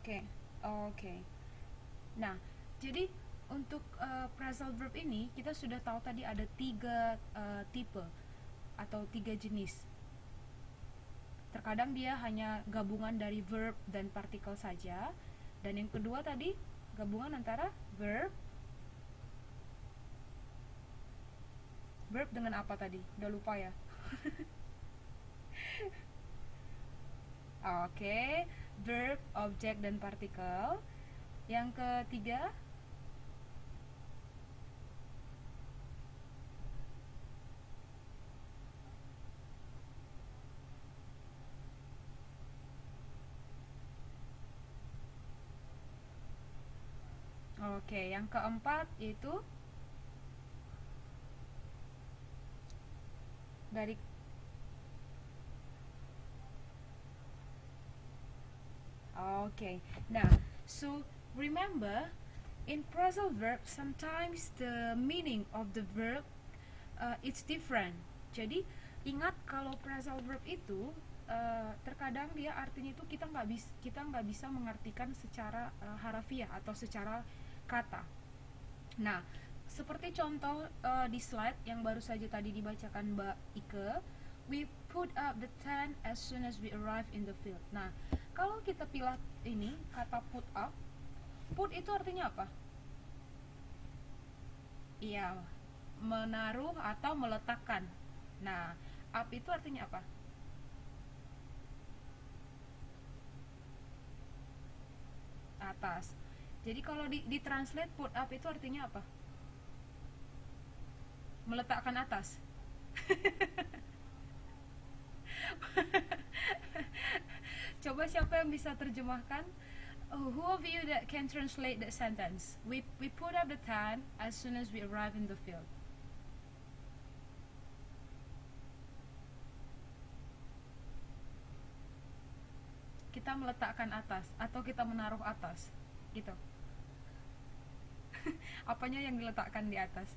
Oke, oke. Nah, jadi untuk phrasal verb ini kita sudah tahu tadi ada tiga tipe atau tiga jenis. Terkadang dia hanya gabungan dari verb dan partikel saja. Dan yang kedua tadi gabungan antara verb dengan apa tadi? Udah lupa ya. Oke, verb, objek dan partikel. Yang ketiga, oke, yang keempat itu dari. Okay. Now, so remember, in phrasal verb, sometimes the meaning of the verb it's different. Jadi ingat kalau phrasal verb itu terkadang dia artinya itu kita nggak bisa mengartikan secara harafiah atau secara kata. Nah, seperti contoh di slide yang baru saja tadi dibacakan Mbak Ike, we put up the tent as soon as we arrive in the field. Nah, kalau kita pilih ini kata put up, put itu artinya apa? Iya, menaruh atau meletakkan. Nah, up itu artinya apa? Atas. Jadi kalau di translate put up itu artinya apa? Meletakkan atas. Coba siapa yang bisa terjemahkan? Oh, who of you that can translate that sentence? We put up the tent as soon as we arrive in the field. Kita meletakkan atas atau kita menaruh atas, gitu. Apanya yang diletakkan di atas?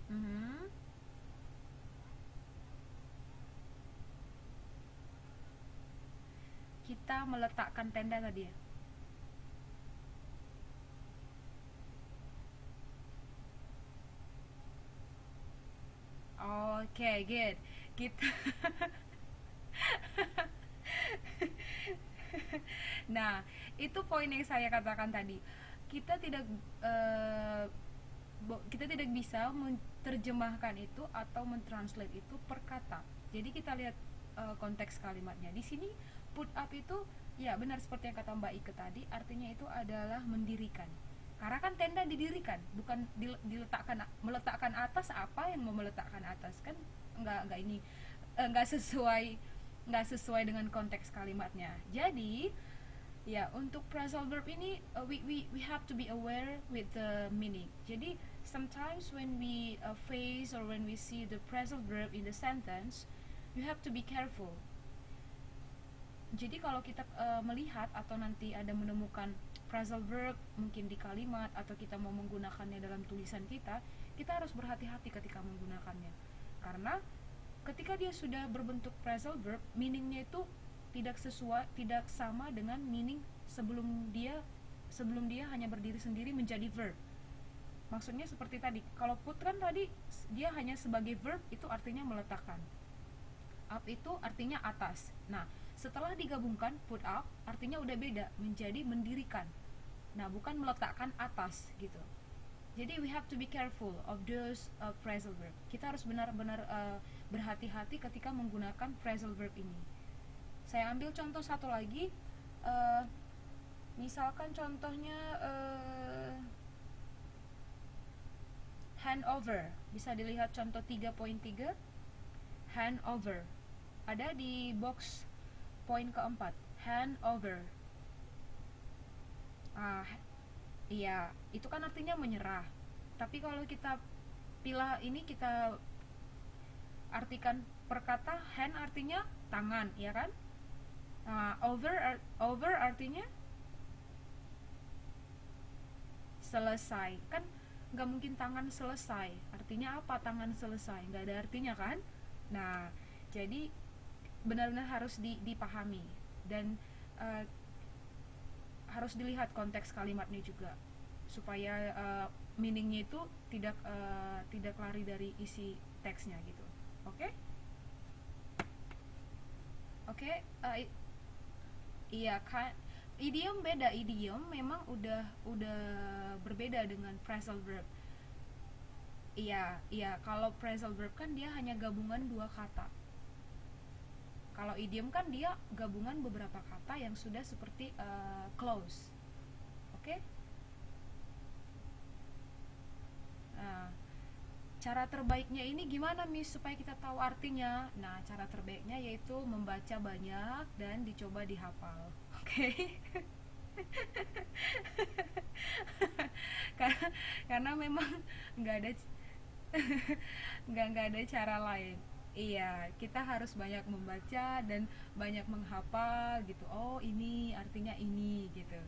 Mhm. Kita meletakkan tenda tadi ya. Oke, okay, good. Kita Nah, itu poin yang saya katakan tadi. Kita tidak eh, kita tidak bisa menerjemahkan itu atau mentranslate itu per kata. Jadi kita lihat konteks kalimatnya. Di sini put up itu ya benar seperti yang kata Mbak Ike tadi, artinya itu adalah mendirikan. Karena kan tenda didirikan, bukan diletakkan. Meletakkan atas, apa yang mau meletakkan atas kan nggak ini nggak sesuai dengan konteks kalimatnya. Jadi ya, untuk phrasal verb ini we have to be aware with the meaning. Jadi sometimes when we face or when we see the phrasal verb in the sentence, you have to be careful. Jadi kalau kita melihat atau nanti ada menemukan phrasal verb mungkin di kalimat atau kita mau menggunakannya dalam tulisan kita harus berhati-hati ketika menggunakannya. Karena ketika dia sudah berbentuk phrasal verb, meaningnya itu tidak sama dengan meaning sebelum dia hanya berdiri sendiri menjadi verb. Maksudnya seperti tadi, kalau put kan tadi dia hanya sebagai verb, itu artinya meletakkan. Up itu artinya atas. Nah, setelah digabungkan put up artinya udah beda, menjadi mendirikan. Nah, bukan meletakkan atas gitu. Jadi we have to be careful of those phrasal verb. Kita harus benar-benar berhati-hati ketika menggunakan phrasal verb ini. Saya ambil contoh satu lagi. Misalkan contohnya handover. Bisa dilihat contoh 3.3. Handover. Ada di box poin keempat. Handover. Iya, itu kan artinya menyerah. Tapi kalau kita pilih ini, kita Artikan perkata hand artinya tangan, ya kan? Over artinya selesai. Kan nggak mungkin tangan selesai. Artinya apa tangan selesai? Nggak ada artinya kan? Nah, jadi benar-benar harus dipahami dan uh, harus dilihat konteks kalimatnya juga supaya meaningnya itu tidak lari dari isi teksnya gitu. Oke? Oke, iya kan, idiom beda. Idiom memang udah berbeda dengan phrasal verb. Iya, iya, kalau phrasal verb kan dia hanya gabungan dua kata. Kalau idiom kan dia gabungan beberapa kata yang sudah seperti close. Oke? Nah, cara terbaiknya ini gimana Miss supaya kita tahu artinya? Nah, cara terbaiknya yaitu membaca banyak dan dicoba dihafal. Oke? Karena memang nggak ada nggak ada cara lain. Iya, kita harus banyak membaca dan banyak menghafal gitu. Oh, ini artinya ini gitu.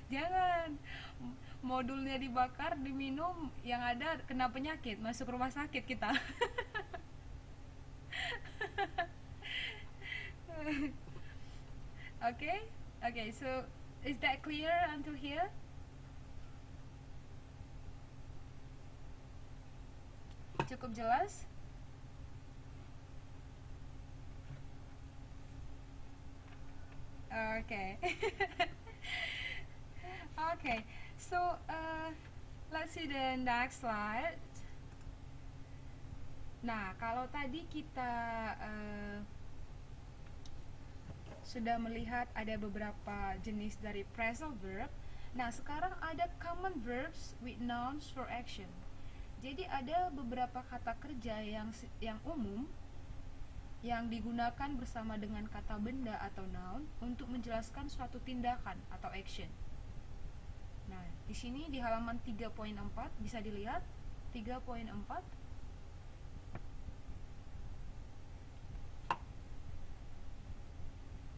Jangan, modulnya dibakar, diminum, yang ada kena penyakit, masuk rumah sakit kita. Okay, okay, so is that clear until here? Cukup jelas? Okay. Okay, so let's see the next slide. Nah, kalau tadi kita sudah melihat ada beberapa jenis dari phrasal verb. Nah, sekarang ada common verbs with nouns for action. Jadi ada beberapa kata kerja yang umum yang digunakan bersama dengan kata benda atau noun untuk menjelaskan suatu tindakan atau action. Nah, di sini di halaman 3.4 bisa dilihat 3.4.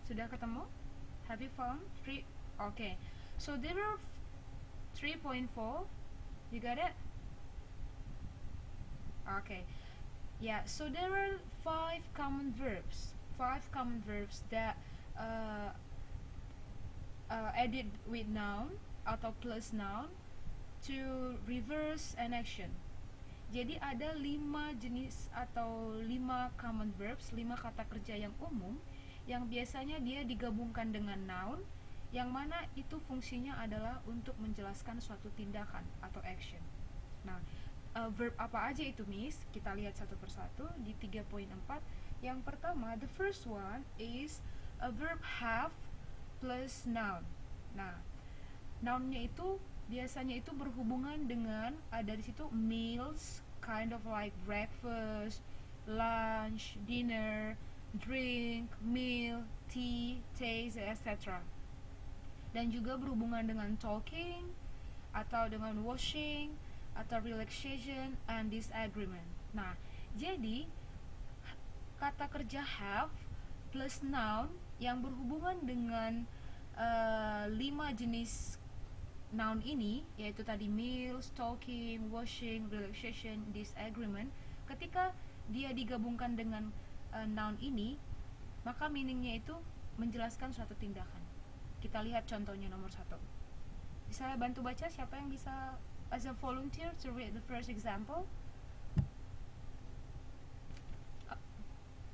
Sudah ketemu? Have you found? Okay. So there are 3.4. You got it? Okay. Yeah, so there are five common verbs. Five common verbs that added with noun atau plus noun to reverse an action. Jadi ada 5 jenis atau 5 common verbs, 5 kata kerja yang umum yang biasanya dia digabungkan dengan noun yang mana itu fungsinya adalah untuk menjelaskan suatu tindakan atau action. Nah, verb apa aja itu Miss? Kita lihat satu persatu di 3.4. Yang pertama, the first one is a verb have plus noun. Nah, nounnya itu biasanya itu berhubungan dengan ada di situ meals, kind of like breakfast, lunch, dinner, drink, meal, tea, taste, etc. Dan juga berhubungan dengan talking atau dengan washing atau relaxation and disagreement. Nah, jadi kata kerja have plus noun yang berhubungan dengan 5 jenis noun ini, yaitu tadi meals, talking, washing, relaxation, disagreement. Ketika dia digabungkan dengan noun ini, maka meaningnya itu menjelaskan suatu tindakan. Kita lihat contohnya nomor 1. Bisa bantu baca, siapa yang bisa as a volunteer to read the first example?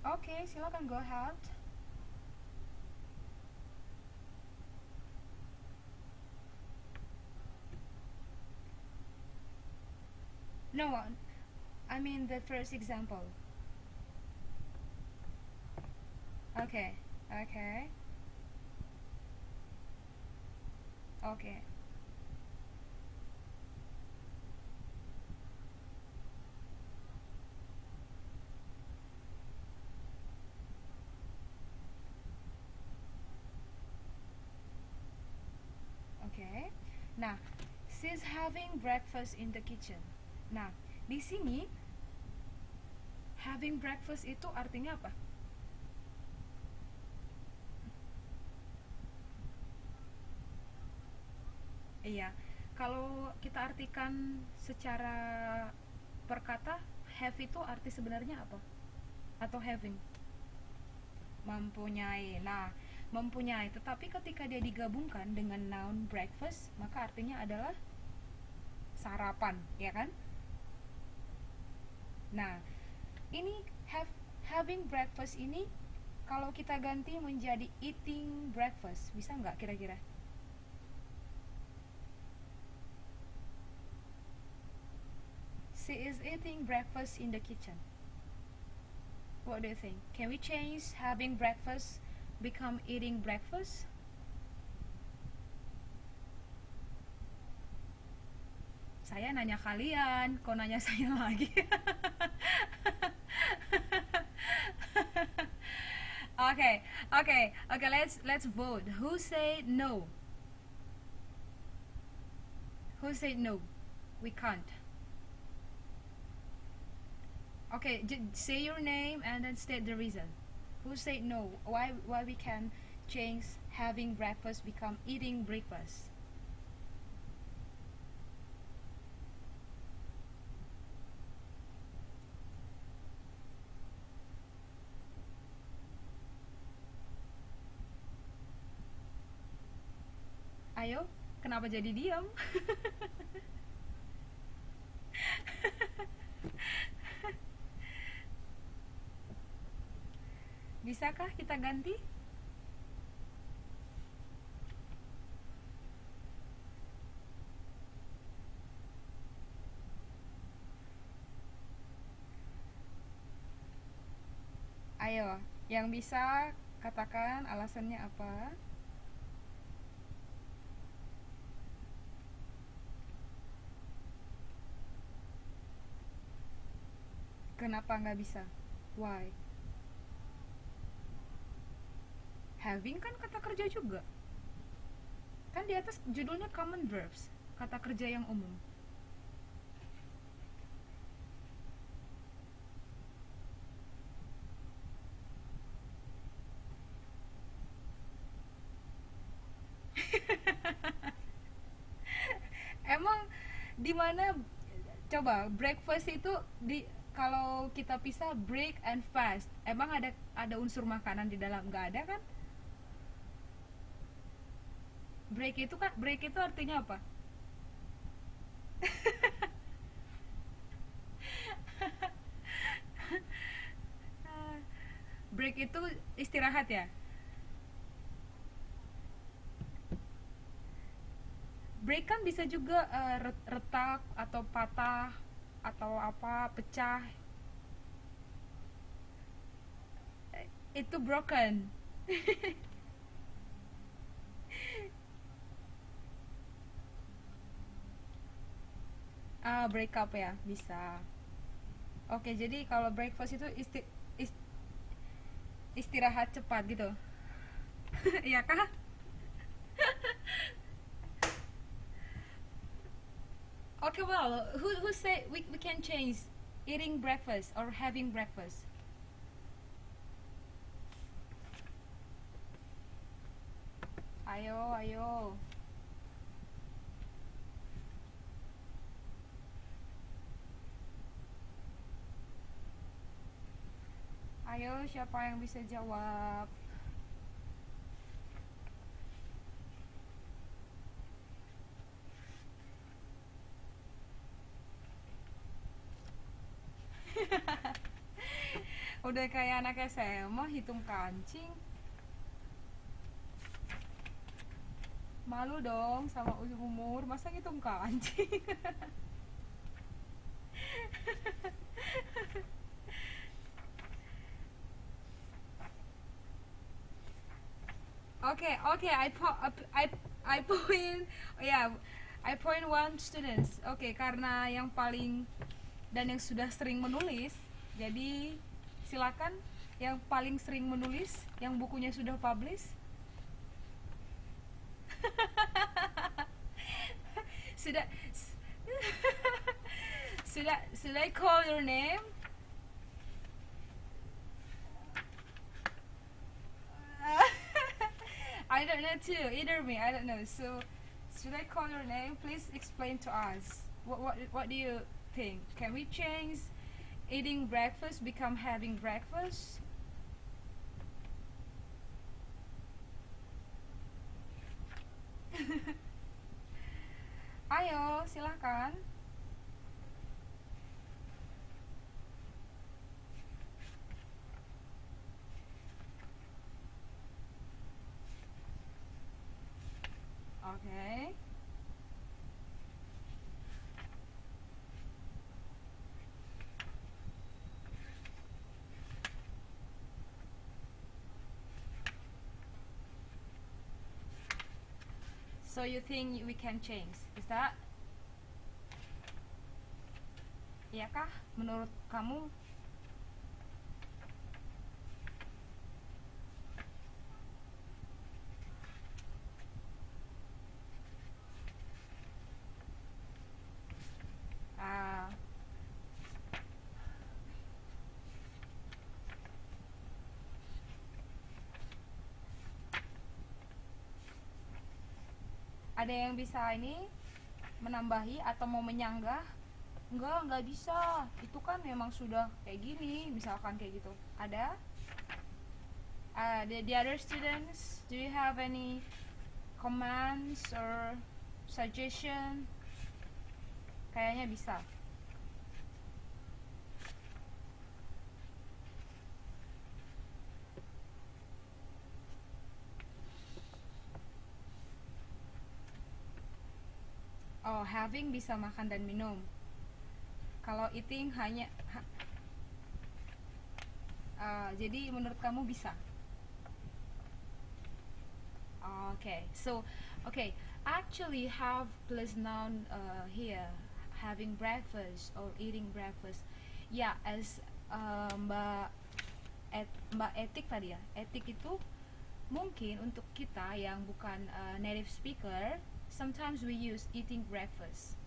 Okay, silakan go ahead. No one. I mean the first example. Okay. Okay. Okay. Okay. Nah, She's having breakfast in the kitchen. Nah, di sini having breakfast itu artinya apa? Iya, kalau kita artikan secara perkata, have itu arti sebenarnya apa? Atau having? Mempunyai. Nah, mempunyai. Tetapi ketika dia digabungkan dengan noun breakfast, maka artinya adalah sarapan, ya kan? Nah, ini having breakfast ini kalau kita ganti menjadi eating breakfast, bisa nggak kira-kira? She is eating breakfast in the kitchen. What do you think? Can we change having breakfast become eating breakfast? Saya nanya kalian, kok nanya saya lagi? Okay, okay. Let's vote. Who say no? Who say no? We can't. Okay, say your name and then state the reason. Who said no? Why we can change having breakfast become eating breakfast? Ayo, kenapa jadi diam? Bisakah kita ganti? Ayo, yang bisa katakan alasannya apa? Kenapa nggak bisa? Why? Having kan kata kerja juga. Kan di atas judulnya common verbs, kata kerja yang umum. Emang di mana coba breakfast itu di kalau kita pisah break and fast, emang ada unsur makanan di dalam? Nggak ada kan? Break itu artinya apa? Break itu istirahat ya. Break kan bisa juga retak atau patah atau apa pecah. Itu broken. Break up ya, bisa. Oke, jadi kalau breakfast itu istirahat cepat gitu. Iya kah? Okay, well, who say we can change eating breakfast or having breakfast? Ayo, ayo. Ayo, siapa yang bisa jawab? Udah kayak anak SMA hitung kancing. Malu dong sama umur, masa hitung kancing? Okay, okay, I point, ya, yeah, I point one students. Okay, karena yang paling dan yang sudah sering menulis, jadi silakan yang paling sering menulis, yang bukunya sudah publish. should I should I call your name? I don't know too. Either me, I don't know. So, should I call your name? Please explain to us. What do you think? Can we change eating breakfast become having breakfast? Ayo, silahkan. Okay. So you think we can change? Is that? Iyakah menurut kamu? Ah, ada yang bisa ini menambahi atau mau menyanggah? Enggak bisa. Itu kan memang sudah kayak gini, misalkan kayak gitu. Ada? The other students, do you have any comments or suggestion? Kayaknya bisa. Oh, having bisa makan dan minum. Kalau eating hanya jadi menurut kamu bisa? Okay, so okay, actually have plus noun here, having breakfast or eating breakfast. Ya, as Mbak Etik tadi ya, Etik itu mungkin untuk kita yang bukan native speaker, sometimes we use eating breakfast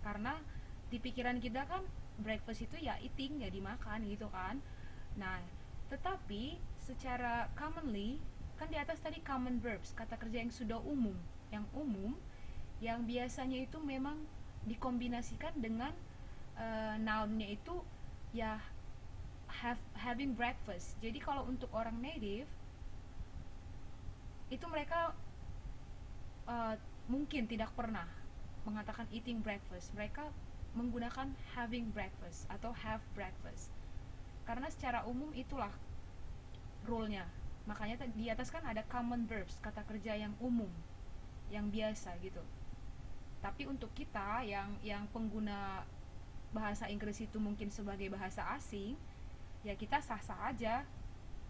karena di pikiran kita kan breakfast itu ya eating, ya dimakan gitu kan. Nah, tetapi secara commonly kan di atas tadi common verbs, kata kerja yang sudah umum, yang umum yang biasanya itu memang dikombinasikan dengan nounnya itu ya having breakfast. Jadi kalau untuk orang native itu mereka mungkin tidak pernah mengatakan eating breakfast, mereka menggunakan having breakfast atau have breakfast karena secara umum itulah rule-nya. Makanya di atas kan ada common verbs, kata kerja yang umum, yang biasa gitu. Tapi untuk kita yang pengguna bahasa Inggris itu mungkin sebagai bahasa asing, ya kita sah-sah aja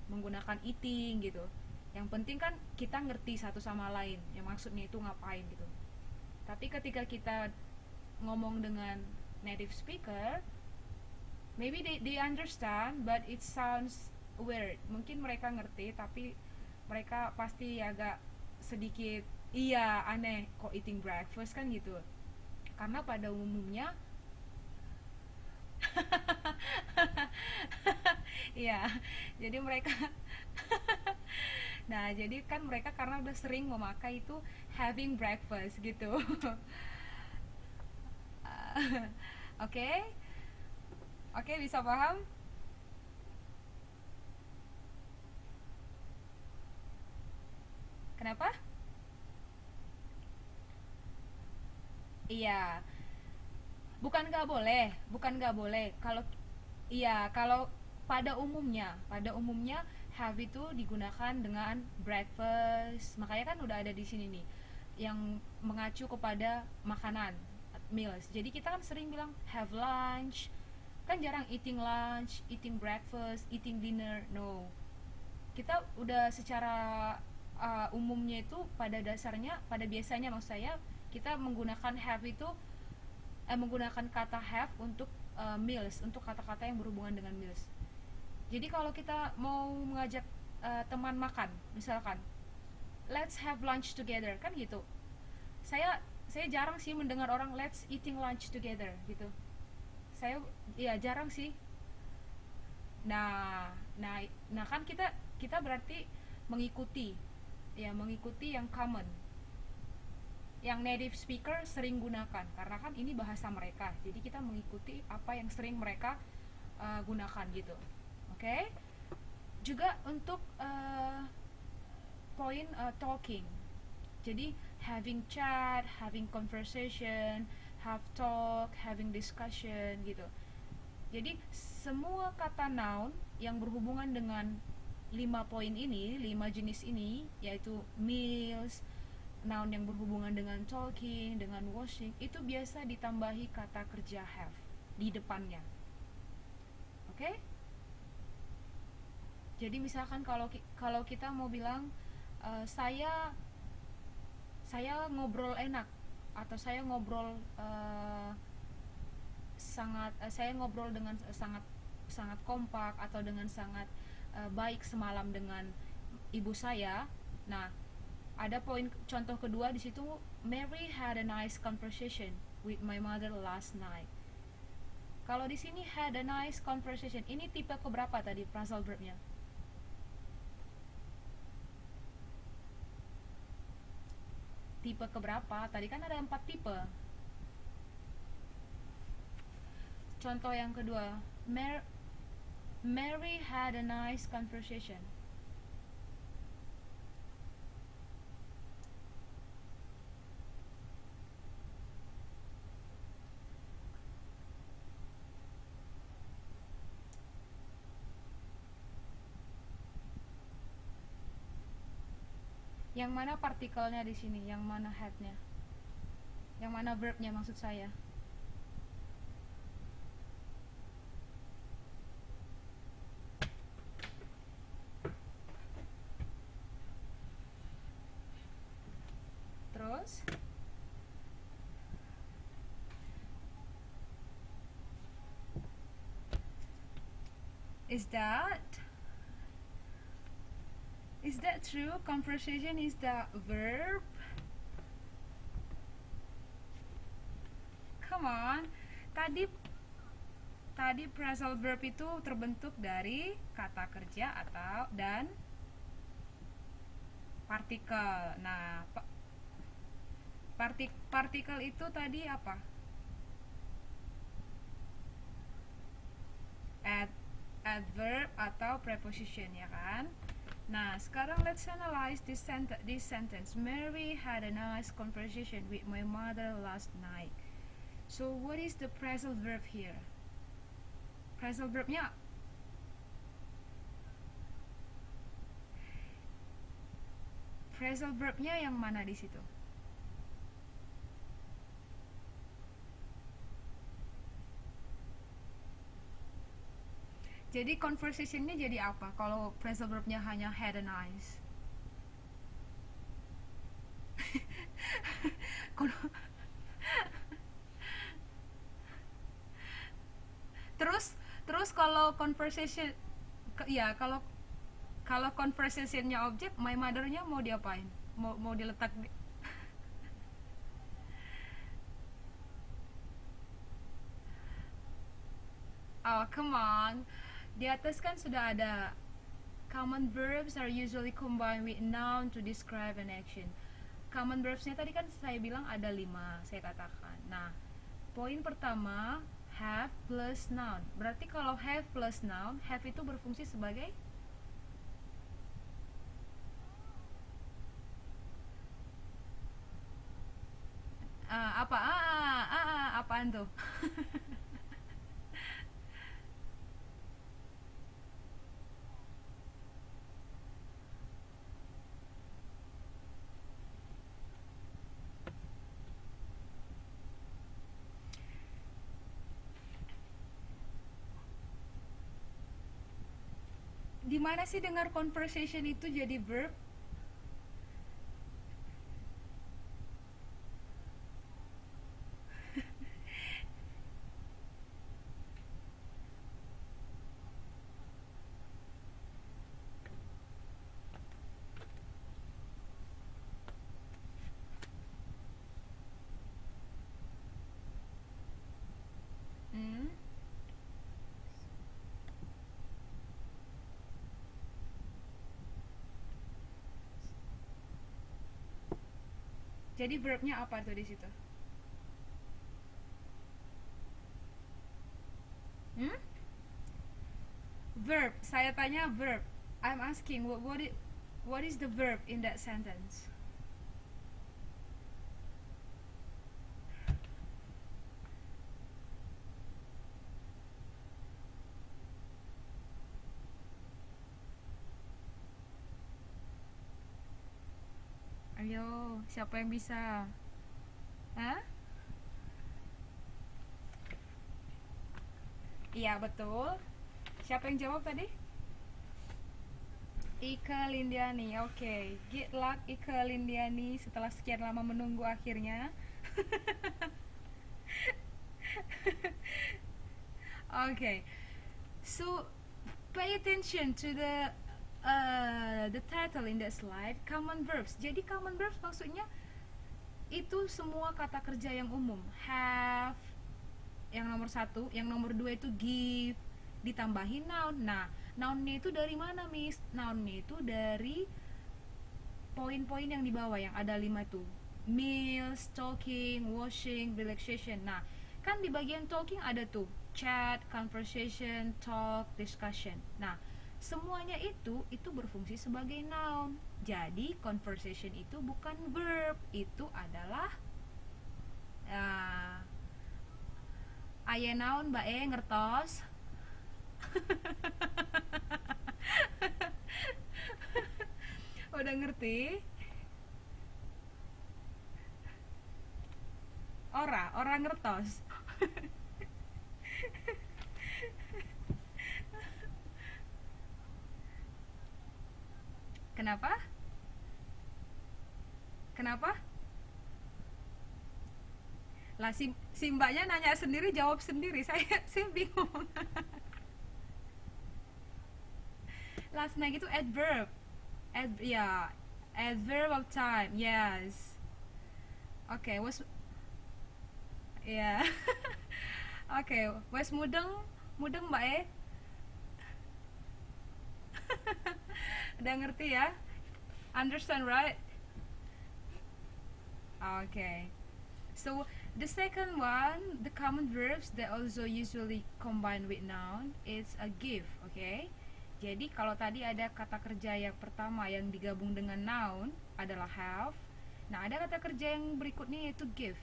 menggunakan eating gitu. Yang penting kan kita ngerti satu sama lain, yang maksudnya itu ngapain gitu. Tapi ketika kita ngomong dengan native speaker, maybe they understand but it sounds weird. Mungkin mereka ngerti tapi mereka pasti agak sedikit iya aneh kok eating breakfast kan gitu. Karena pada umumnya iya, jadi mereka nah jadi kan mereka karena udah sering memakai itu having breakfast gitu. Oke, oke, bisa paham? Kenapa? Iya, bukan nggak boleh. Kalau iya, kalau pada umumnya have itu digunakan dengan breakfast. Makanya kan udah ada di sini nih yang mengacu kepada makanan, meals. Jadi kita kan sering bilang have lunch, kan jarang eating lunch, eating breakfast, eating dinner. No, kita udah secara umumnya itu pada dasarnya, pada biasanya maksud saya, kita menggunakan have itu menggunakan kata have untuk meals, untuk kata-kata yang berhubungan dengan meals. Jadi kalau kita mau mengajak teman makan, misalkan let's have lunch together kan gitu, saya saya jarang sih mendengar orang let's eating lunch together gitu. Saya ya jarang sih. Nah, nah, nah kan kita kita berarti mengikuti, ya mengikuti yang common, yang native speaker sering gunakan karena kan ini bahasa mereka. Jadi kita mengikuti apa yang sering mereka gunakan gitu. Oke? Okay? Juga untuk poin talking. Jadi having chat, having conversation, have talk, having discussion gitu. Jadi semua kata noun yang berhubungan dengan 5 poin ini, 5 jenis ini, yaitu meals, noun yang berhubungan dengan talking, dengan washing, itu biasa ditambahi kata kerja have di depannya. Oke? Okay? Jadi misalkan kalau kita mau bilang saya ngobrol enak, atau saya ngobrol saya ngobrol dengan sangat sangat kompak, atau dengan sangat baik semalam dengan ibu saya. Nah, ada poin contoh kedua di situ, Mary had a nice conversation with my mother last night. Kalau di sini had a nice conversation, ini tipe keberapa tadi phrasal verbnya? Tipe keberapa? Tadi kan ada 4 tipe. Contoh yang kedua, Mary had a nice conversation. Yang mana partikelnya di sini? Yang mana had-nya? Yang mana verb-nya maksud saya? Terus is that true? Conversation is the verb? Come on. Tadi phrasal verb itu terbentuk dari kata kerja dan partikel. Nah, partikel itu tadi apa? Adverb atau preposition, ya kan? Nah, sekarang let's analyze this sentence. Mary had a nice conversation with my mother last night. So what is the phrasal verb here? Phrasal verbnya yang mana di situ? Jadi conversationnya jadi apa kalau phrasal verbnya hanya had a nice? terus kalau conversation, ya kalau conversationnya objek, my mother-nya mau diapain? Mau diletak di... Oh, come on. Di atas kan sudah ada common verbs are usually combined with noun to describe an action. Common verbsnya tadi kan saya bilang ada 5, saya katakan. Nah, poin pertama, have plus noun. Berarti kalau have plus noun, have itu berfungsi sebagai apaan tuh? Di mana sih dengar conversation itu jadi verb? Jadi verbnya apa tuh di situ? Hmm? Verb. Saya tanya verb. I'm asking what is the verb in that sentence? Ayo, siapa yang bisa? Hah? Iya, betul. Siapa yang jawab tadi? Ika Lindiani. Oke. Good luck Ika Lindiani setelah sekian lama menunggu akhirnya. Okay. So pay attention to the title in that slide, common verbs. Jadi common verbs maksudnya itu semua kata kerja yang umum. Have, yang nomor satu, yang nomor dua itu give, ditambahin noun. Nah, nounnya itu dari mana, Miss? Nounnya itu dari poin-poin yang di bawah yang ada 5 tuh. Meals, talking, washing, relaxation. Nah, kan di bagian talking ada tuh chat, conversation, talk, discussion. Nah, semuanya itu berfungsi sebagai noun. Jadi conversation itu bukan verb, itu adalah uh, aya naon Mbak ngertos. Udah ngerti? Ora ngertos. Kenapa? Kenapa? Lah si mbaknya nanya sendiri jawab sendiri. Saya bingung. Last night itu adverb. Ya, adverb of time. Yes. Oke, was ya. Oke, wes mudeng mudeng Mbak Udah ngerti ya? Understand right? Okay. So the second one, the common verbs that also usually combine with noun is a give, okay? Jadi kalau tadi ada kata kerja yang pertama yang digabung dengan noun adalah have. Nah, ada kata kerja yang berikutnya yaitu give.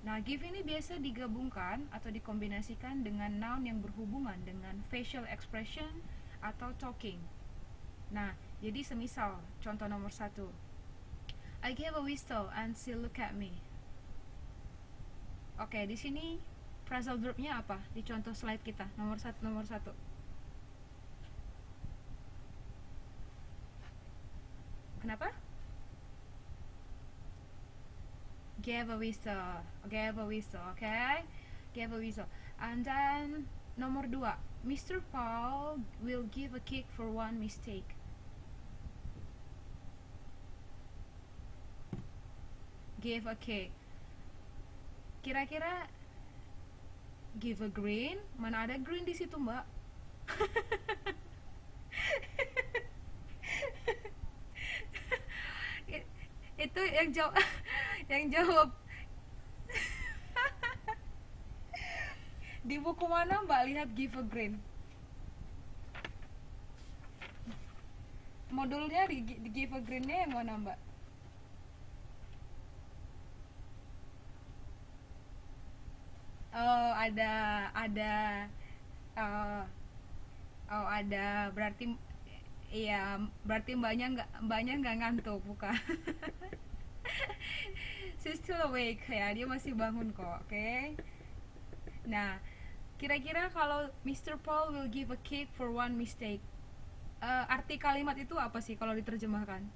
Nah, give ini biasa digabungkan atau dikombinasikan dengan noun yang berhubungan dengan facial expression atau talking. Nah, jadi semisal contoh nomor 1. I gave a whistle and she looked at me. Oke, di sini phrasal verbnya apa? Di contoh slide kita nomor 1. Kenapa? Gave a whistle, okay? Gave a whistle. And then nomor 2, Mr. Paul will give a cake for one mistake. Give a cake. Kira-kira give a green? Mana ada green di situ, Mbak? Itu yang jawab yang jawab di buku mana Mbak lihat give a green? Modulnya di give a greennya yang mana Mbak? Oh, ada uh, oh ada, berarti iya, berarti mbaknya nggak ngantuk bukan? She's still awake ya, dia masih bangun kok, oke? Okay? Nah, kira-kira kalau Mr. Paul will give a cake for one mistake, arti kalimat itu apa sih kalau diterjemahkan?